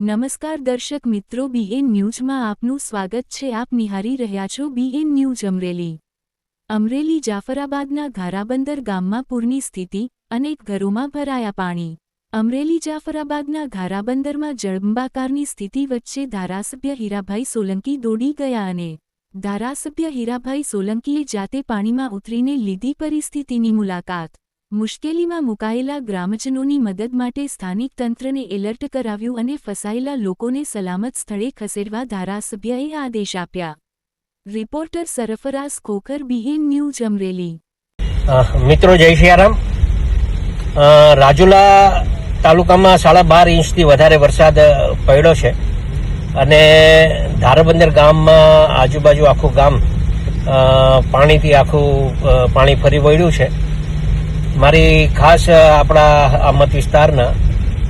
નમસ્કાર દર્શક મિત્રો, બીએન ન્યૂઝમાં આપનું સ્વાગત છે. આપ નિહાળી રહ્યા છો બીએન ન્યૂઝ અમરેલી. અમરેલી જાફરાબાદના ઘારાબંદર ગામમાં પૂરની સ્થિતિ, અનેક ઘરોમાં ભરાયા પાણી. અમરેલી જાફરાબાદના ઘારાબંદરમાં જળબંબાકારની સ્થિતિ વચ્ચે ધારાસભ્ય હીરાભાઈ સોલંકી દોડી ગયા અને ધારાસભ્ય હીરાભાઈ સોલંકીએ જાતે પાણીમાં ઉતરીને લીધી પરિસ્થિતિની મુલાકાત. મુશ્કેલીમાં મુકાયેલા ગ્રામજનોની મદદ માટે સ્થાનિક તંત્રને એલર્ટ કરાવ્યું અને ફસાયેલા લોકોને સલામત સ્થળે ખસેડવા ધારાસભ્યએ આદેશ આપ્યા. Reporter Sarfaraz Khokhar, BN news Amreli. મિત્રો જય સિયારામ. રાજુલા તાલુકામાં 12.5 ઇંચથી વધારે વરસાદ પડ્યો છે અને ધારાબંદર ગામમાં આજુબાજુ આખું ગામ પાણીથી પાણી ફરી વળ્યું છે. મારી ખાસ આપણા આ મત વિસ્તારના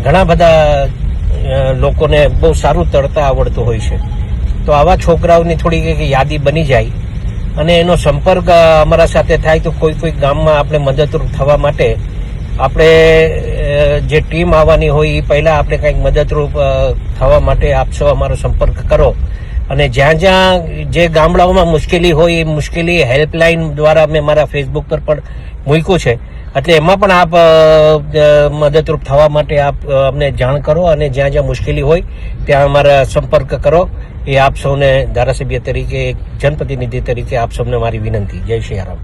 ઘણા બધા લોકોને બહુ સારું તરતા આવડતું હોય છે, તો આવા છોકરાઓની થોડી યાદી બની જાય અને એનો સંપર્ક અમારા સાથે થાય તો કોઈ ગામમાં આપણે મદદરૂપ થવા માટે આપણે જે ટીમ આવવાની હોય એ પહેલા આપણે કંઈક મદદરૂપ થવા માટે આપ સૌ અમારો સંપર્ક કરો અને જ્યાં જે ગામડાઓમાં મુશ્કેલી હોય એ મુશ્કેલી હેલ્પલાઇન દ્વારા મેં મારા ફેસબુક પર પણ મૂક્યું છે, એટલે એમાં પણ આપ મદદરૂપ થવા માટે આપ અમને જાણ કરો અને જ્યાં મુશ્કેલી હોય ત્યાં અમારા સંપર્ક કરો. એ આપ સૌને ધારાસભ્ય તરીકે, એક જનપ્રતિનિધિ તરીકે આપ સૌને મારી વિનંતી. જય શ્રી રામ.